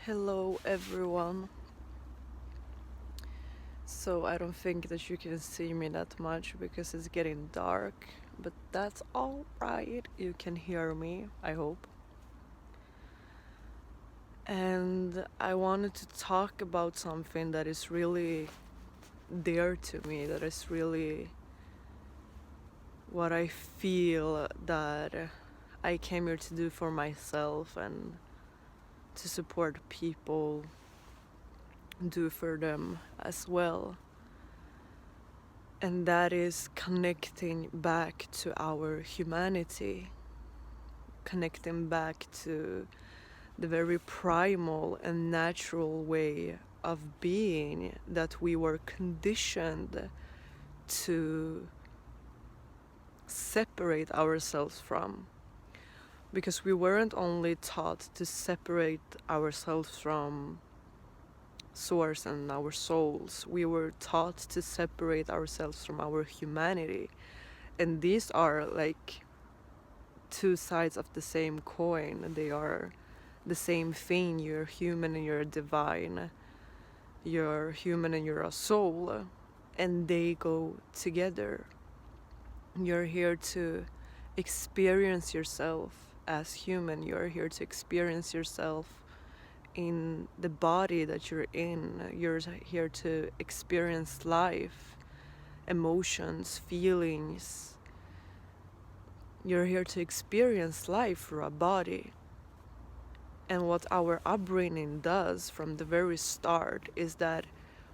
Hello everyone. So I don't think that you can see me that much because it's getting dark, but that's all right. You can hear me, I hope. And I wanted to talk about something that is really dear to me, that is really what I feel that I came here to do for myself and to support people, do for them as well. And that is connecting back to our humanity, connecting back to the very primal and natural way of being that we were conditioned to separate ourselves from. Because we weren't only taught to separate ourselves from source and our souls, we were taught to separate ourselves from our humanity. And these are like two sides of the same coin. They are the same thing. You're human and you're divine. You're human and you're a soul. And they go together. You're here to experience yourself as human. You're here to experience yourself in the body that you're in. You're here to experience life, emotions, feelings. You're here to experience life through a body. And what our upbringing does from the very start is that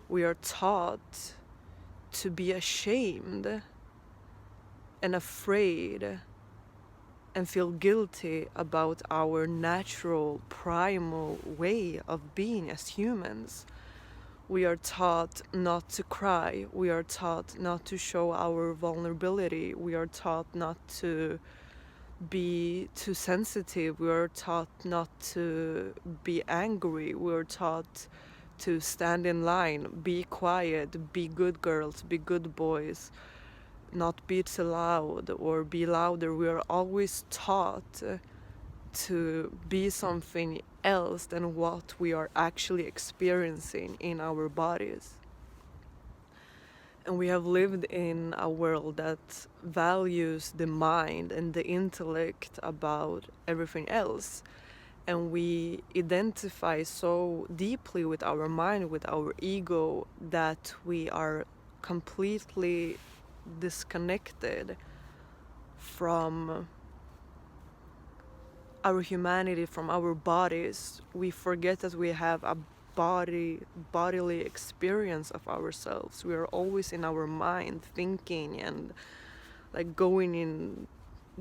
we are taught to be ashamed and afraid and feel guilty about our natural, primal way of being as humans. We are taught not to cry. We are taught not to show our vulnerability. We are taught not to be too sensitive. We are taught not to be angry. We are taught to stand in line, be quiet, be good girls, be good boys, not be too loud or be louder. We are always taught to be something else than what we are actually experiencing in our bodies. And we have lived in a world that values the mind and the intellect about everything else. And we identify so deeply with our mind, with our ego, that we are completely disconnected from our humanity, from our bodies. We forget that we have a bodily experience of ourselves. We are always in our mind thinking and like going in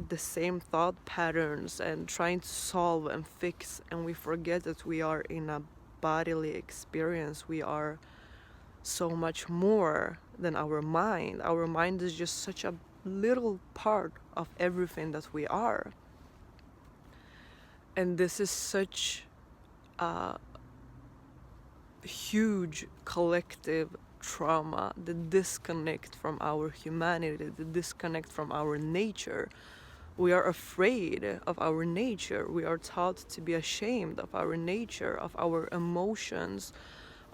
the same thought patterns and trying to solve and fix, and we forget that we are in a bodily experience. We are so much more than our mind. Our mind is just such a little part of everything that we are. And this is such a huge collective trauma, the disconnect from our humanity, the disconnect from our nature. We are afraid of our nature. We are taught to be ashamed of our nature, of our emotions,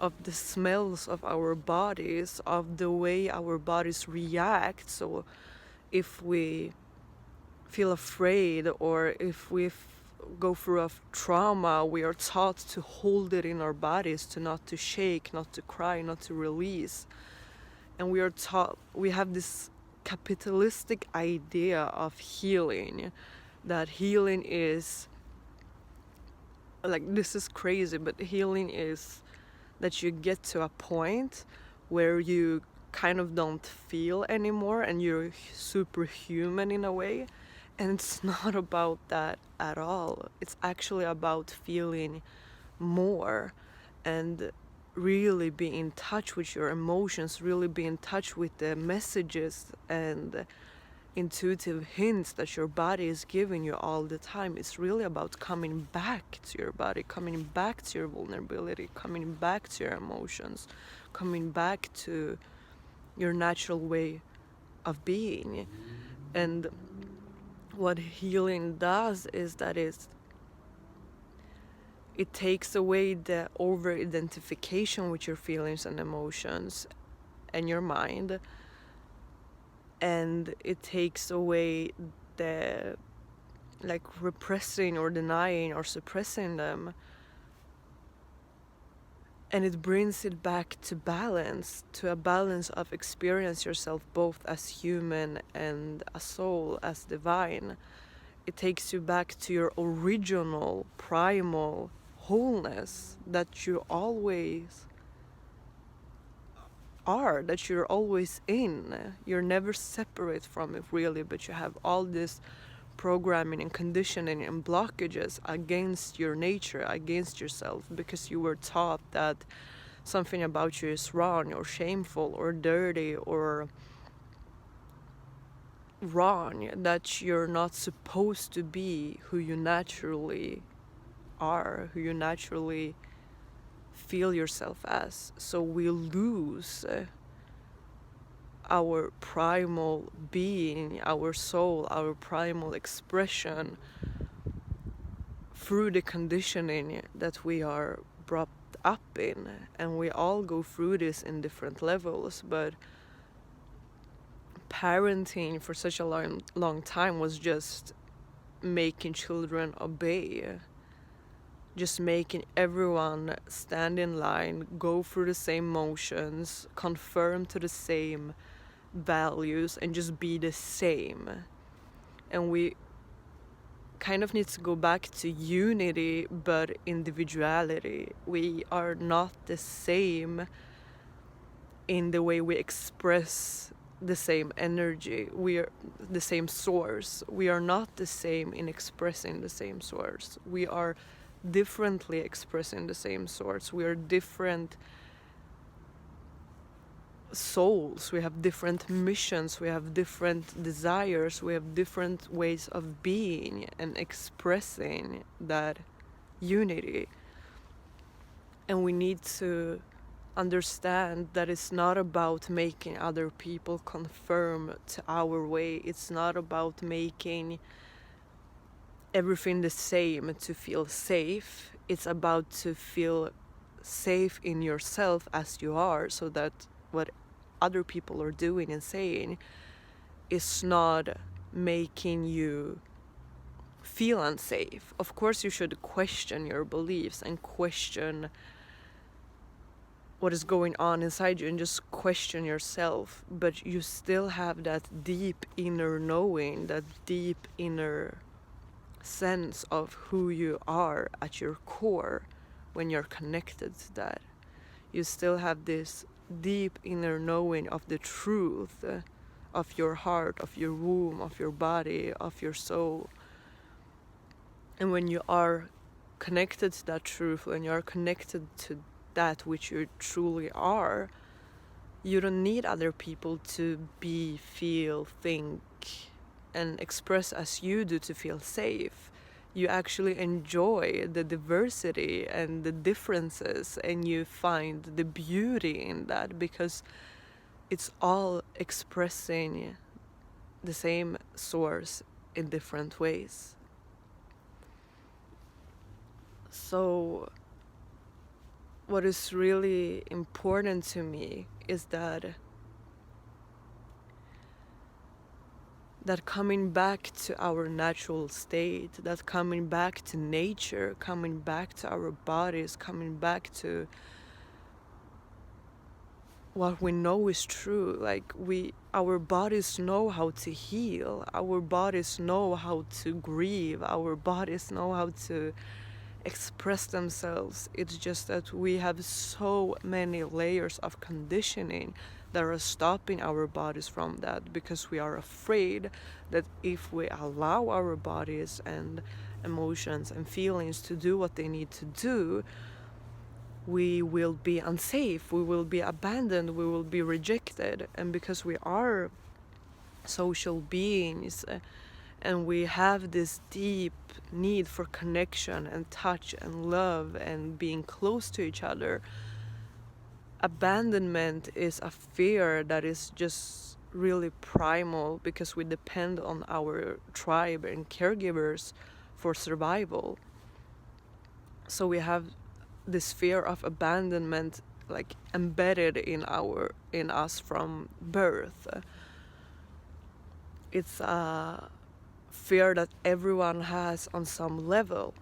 of the smells of our bodies, of the way our bodies react. So if we feel afraid or if we go through a trauma, we are taught to hold it in our bodies, to not to shake, not to cry, not to release. And we are taught, we have this capitalistic idea of healing, that healing is like, this is crazy, but healing is that you get to a point where you kind of don't feel anymore and you're superhuman in a way. And it's not about that at all. It's actually about feeling more and really be in touch with your emotions, really be in touch with the messages and intuitive hints that your body is giving you all the time. It's really about coming back to your body, coming back to your vulnerability, coming back to your emotions, coming back to your natural way of being. And what healing does is that It takes away the over-identification with your feelings and emotions and your mind, and it takes away the like repressing or denying or suppressing them, and it brings it back to balance, to a balance of experience yourself both as human and a soul as divine. It takes you back to your original primal wholeness that you always are, that you're always in. You're never separate from it really, but you have all this programming and conditioning and blockages against your nature, against yourself, because you were taught that something about you is wrong or shameful or dirty or wrong, that you're not supposed to be who you naturally are, who you naturally feel yourself as. So we lose our primal being, our soul, our primal expression through the conditioning that we are brought up in. And we all go through this in different levels, but parenting for such a long time was just making children obey, just making everyone stand in line, go through the same motions, conform to the same values, and just be the same. And we kind of need to go back to unity but individuality. We are not the same in the way we express the same energy. We are the same source. We are not the same in expressing the same source. We are differently expressing the same source. We are different souls. We have different missions. We have different desires. We have different ways of being and expressing that unity. And we need to understand that it's not about making other people conform to our way. It's not about making everything the same to feel safe. It's about to feel safe in yourself as you are, so that what other people are doing and saying is not making you feel unsafe. Of course, you should question your beliefs and question what is going on inside you and just question yourself, but you still have that deep inner knowing, that deep inner sense of who you are at your core when you're connected to that. You still have this deep inner knowing of the truth of your heart, of your womb, of your body, of your soul. And when you are connected to that truth, when you are connected to that which you truly are, you don't need other people to be, feel, think, and express as you do to feel safe. You actually enjoy the diversity and the differences, and you find the beauty in that, because it's all expressing the same source in different ways. So what is really important to me is that coming back to our natural state, that coming back to nature, coming back to our bodies, coming back to what we know is true. Like our bodies know how to heal, our bodies know how to grieve, our bodies know how to express themselves. It's just that we have so many layers of conditioning that are stopping our bodies from that, because we are afraid that if we allow our bodies and emotions and feelings to do what they need to do, we will be unsafe, we will be abandoned, we will be rejected. And because we are social beings, and we have this deep need for connection and touch and love and being close to each other, abandonment is a fear that is just really primal, because we depend on our tribe and caregivers for survival. So we have this fear of abandonment like embedded in us from birth. It's a fear that everyone has on some level,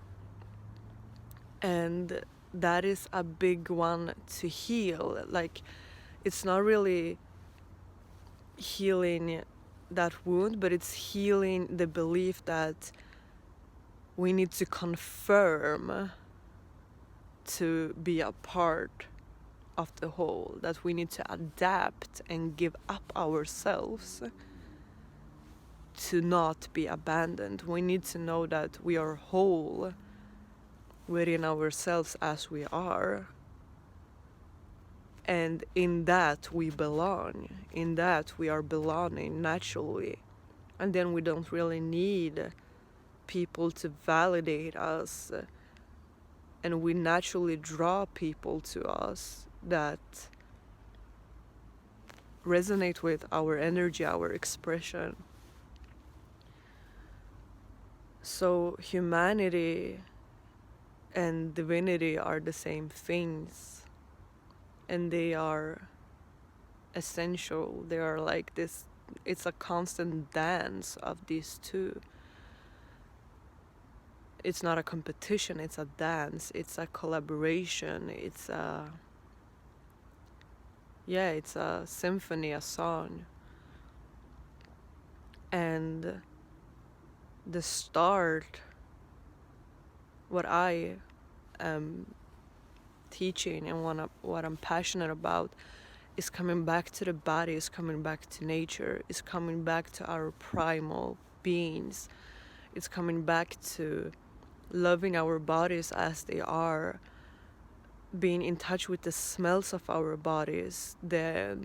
and that is a big one to heal. Like, it's not really healing that wound, but it's healing the belief that we need to confirm to be a part of the whole, that we need to adapt and give up ourselves to not be abandoned. We need to know that we are whole within ourselves as we are, and in that we belong, in that we are belonging naturally, and then we don't really need people to validate us, and we naturally draw people to us that resonate with our energy, our expression. So humanity and divinity are the same things, and they are essential. They are like this, it's a constant dance of these two. It's not a competition, it's a dance, it's a collaboration, it's a symphony, a song. And the start, what I am teaching and what I'm passionate about, is coming back to the body, is coming back to nature, is coming back to our primal beings. It's coming back to loving our bodies as they are, being in touch with the smells of our bodies, the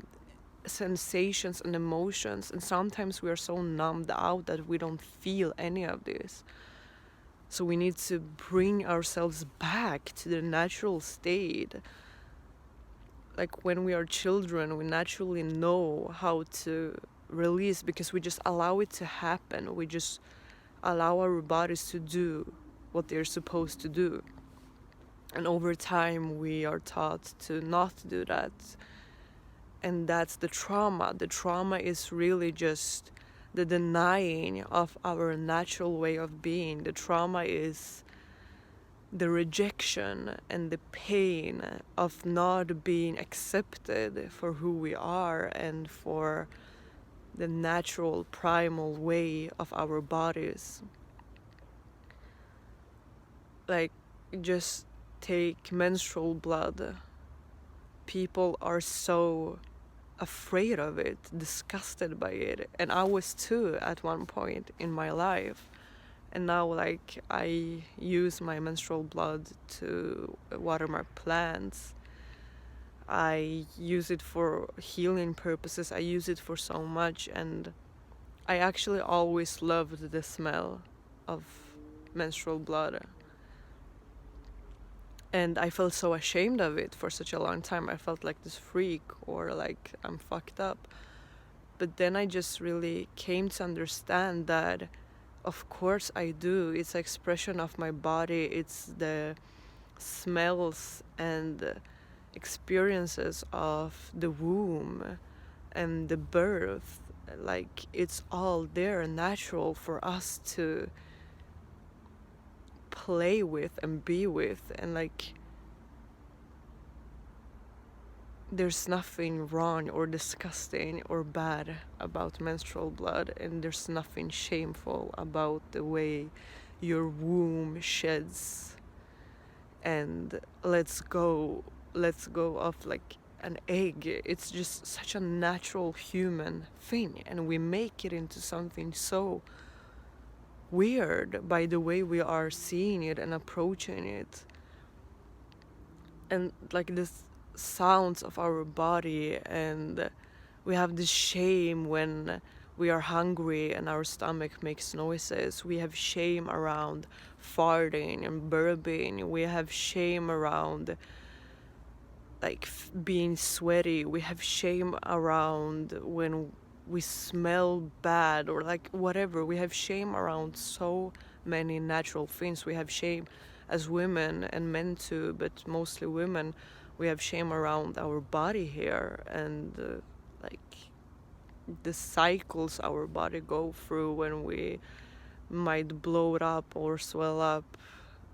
sensations and emotions. And sometimes we are so numbed out that we don't feel any of this. So we need to bring ourselves back to the natural state. Like when we are children, we naturally know how to release because we just allow it to happen. We just allow our bodies to do what they're supposed to do. And over time, we are taught to not do that. And that's the trauma. The trauma is really just the denying of our natural way of being. The trauma is the rejection and the pain of not being accepted for who we are and for the natural primal way of our bodies. Like, just take menstrual blood. People are so afraid of it, disgusted by it, and I was too at one point in my life. And now, like, I use my menstrual blood to water my plants. I use it for healing purposes. I use it for so much, and I actually always loved the smell of menstrual blood. And I felt so ashamed of it for such a long time. I felt like this freak, or like I'm fucked up. But then I just really came to understand that of course I do. It's an expression of my body. It's the smells and experiences of the womb and the birth. Like, it's all there, natural for us to play with and be with. And like, there's nothing wrong or disgusting or bad about menstrual blood, and there's nothing shameful about the way your womb sheds and lets go of like an egg. It's just such a natural human thing, and we make it into something so weird by the way we are seeing it and approaching it. And like this sounds of our body, and we have this shame when we are hungry and our stomach makes noises. We have shame around farting and burping. We have shame around like being sweaty. We have shame around when we smell bad, or like whatever. We have shame around so many natural things. We have shame as women, and men too, but mostly women, we have shame around our body hair and like the cycles our body go through when we might blow it up or swell up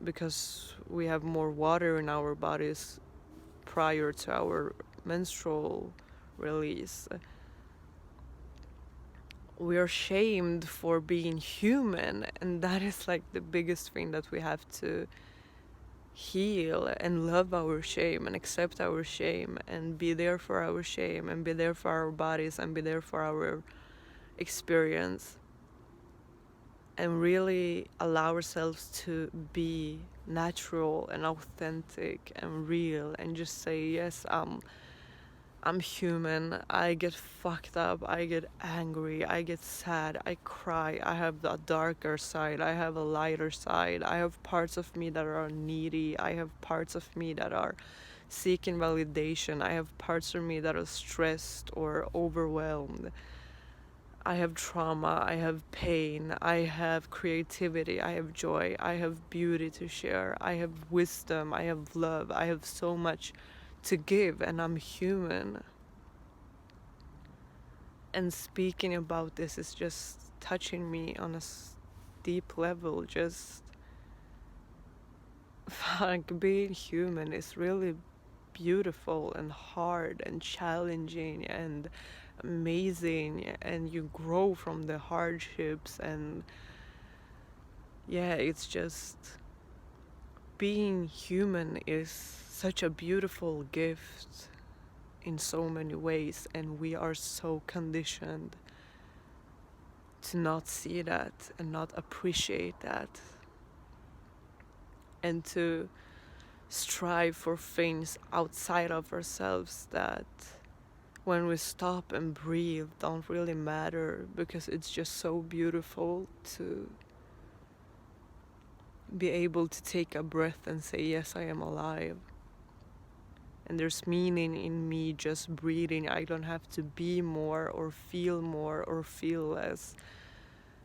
because we have more water in our bodies prior to our menstrual release. We are shamed for being human, and that is like the biggest thing that we have to heal, and love our shame and accept our shame and be there for our shame and be there for our bodies and be there for our experience, and really allow ourselves to be natural and authentic and real and just say, yes, I'm human. I get fucked up. I get angry. I get sad. I cry. I have a darker side. I have a lighter side. I have parts of me that are needy. I have parts of me that are seeking validation. I have parts of me that are stressed or overwhelmed. I have trauma. I have pain. I have creativity. I have joy. I have beauty to share. I have wisdom. I have love. I have so much to give, and I'm human. And speaking about this is just touching me on a deep level. Just like being human is really beautiful and hard and challenging and amazing, and you grow from the hardships. And yeah, it's just being human is such a beautiful gift in so many ways, and we are so conditioned to not see that and not appreciate that, and to strive for things outside of ourselves that when we stop and breathe don't really matter, because it's just so beautiful to be able to take a breath and say, yes, I am alive. And there's meaning in me just breathing. I don't have to be more or feel less.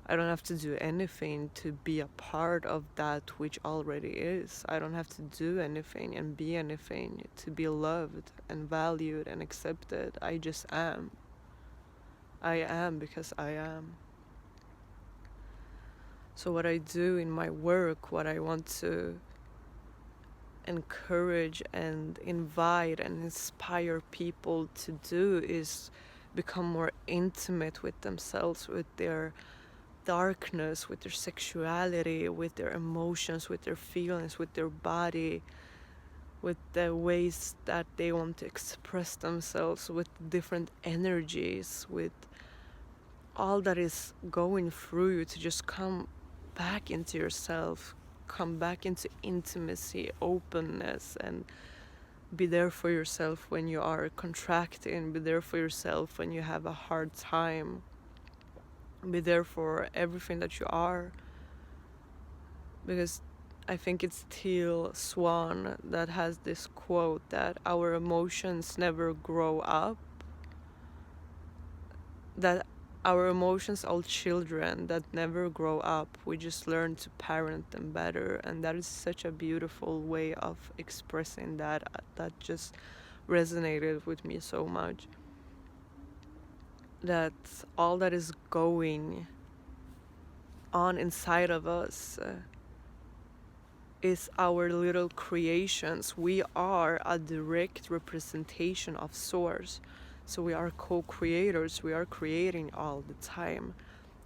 I don't have to do anything to be a part of that which already is. I don't have to do anything and be anything to be loved and valued and accepted. I just am. I am because I am. So what I do in my work, what I want to encourage and invite and inspire people to do is become more intimate with themselves, with their darkness, with their sexuality, with their emotions, with their feelings, with their body, with the ways that they want to express themselves, with different energies, with all that is going through you, to just come back into yourself, come back into intimacy, openness, and be there for yourself when you are contracting, be there for yourself when you have a hard time, be there for everything that you are. Because I think it's Teal Swan that has this quote that our emotions never grow up, that our emotions are children that never grow up. We just learn to parent them better. And that is such a beautiful way of expressing that just resonated with me so much. That all that is going on inside of us is our little creations. We are a direct representation of Source. So we are co-creators. We are creating all the time.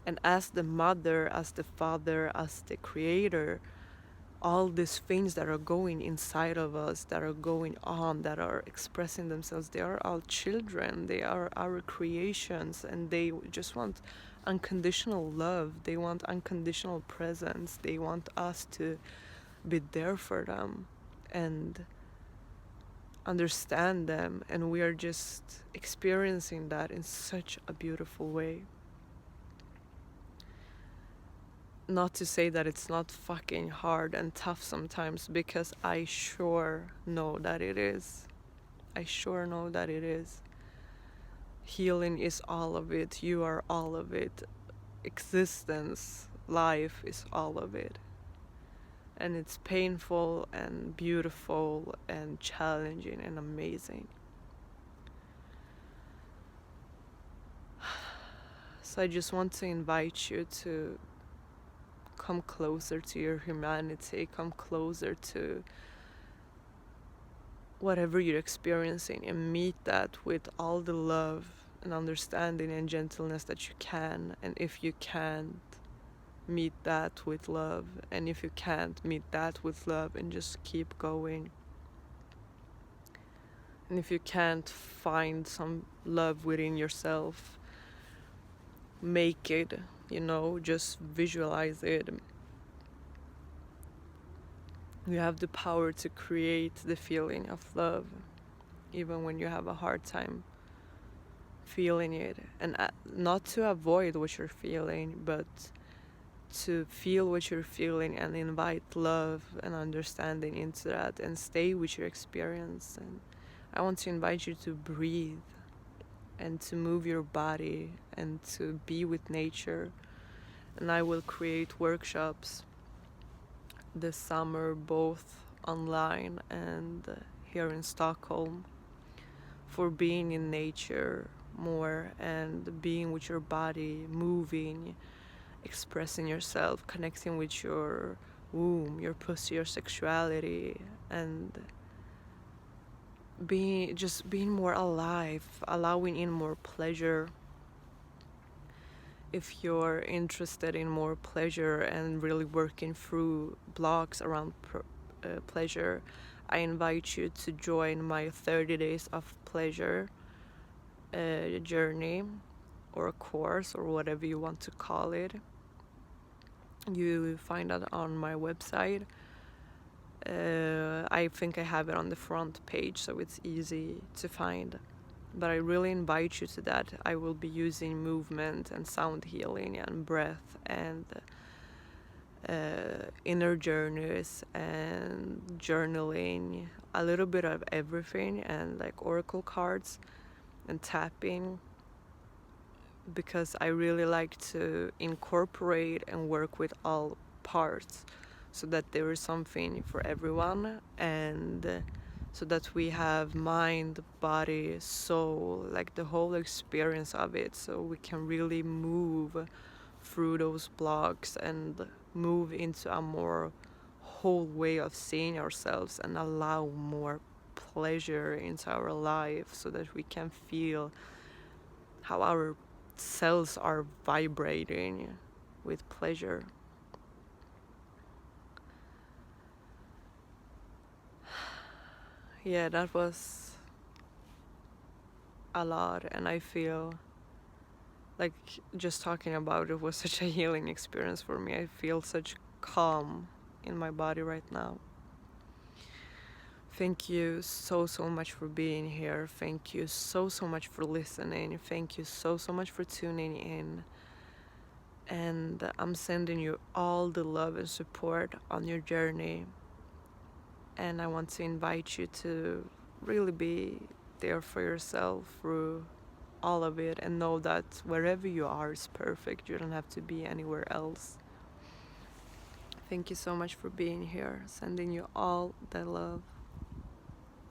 And as the mother, as the father, as the creator, all these things that are going inside of us, that are going on, that are expressing themselves, they are all children. They are our creations, and they just want unconditional love. They want unconditional presence. They want us to be there for them and understand them, and we are just experiencing that in such a beautiful way. Not to say that it's not fucking hard and tough sometimes, because I sure know that it is. I sure know that it is. Healing is all of it. You are all of it. Existence, life is all of it. And it's painful and beautiful and challenging and amazing. So I just want to invite you to come closer to your humanity, come closer to whatever you're experiencing, and meet that with all the love and understanding and gentleness that you can. And if you can't, meet that with love. And if you can't, meet that with love and just keep going. And if you can't find some love within yourself, make it, just visualize it. You have the power to create the feeling of love, even when you have a hard time feeling it. And not to avoid what you're feeling, but to feel what you're feeling and invite love and understanding into that and stay with your experience. And I want to invite you to breathe and to move your body and to be with nature. And I will create workshops this summer, both online and here in Stockholm, for being in nature more and being with your body, moving, expressing yourself, connecting with your womb, your pussy, your sexuality, and being more alive, allowing in more pleasure. If you're interested in more pleasure and really working through blocks around pleasure, I invite you to join my 30 days of pleasure journey, or a course, or whatever you want to call it. You find that on my website. I think I have it on the front page, so it's easy to find. But I really invite you to that. I will be using movement and sound healing and breath and inner journeys and journaling, a little bit of everything, and like oracle cards and tapping, because I really like to incorporate and work with all parts so that there is something for everyone, and so that we have mind, body, soul, like the whole experience of it, so we can really move through those blocks and move into a more whole way of seeing ourselves and allow more pleasure into our life, so that we can feel how our cells are vibrating with pleasure. Yeah, that was a lot, and I feel like just talking about it was such a healing experience for me. I feel such calm in my body right now. Thank you so much for being here. Thank you so much for listening. Thank you so much for tuning in. And I'm sending you all the love and support on your journey. And I want to invite you to really be there for yourself through all of it, and know that wherever you are is perfect. You don't have to be anywhere else. Thank you so much for being here. Sending you all the love.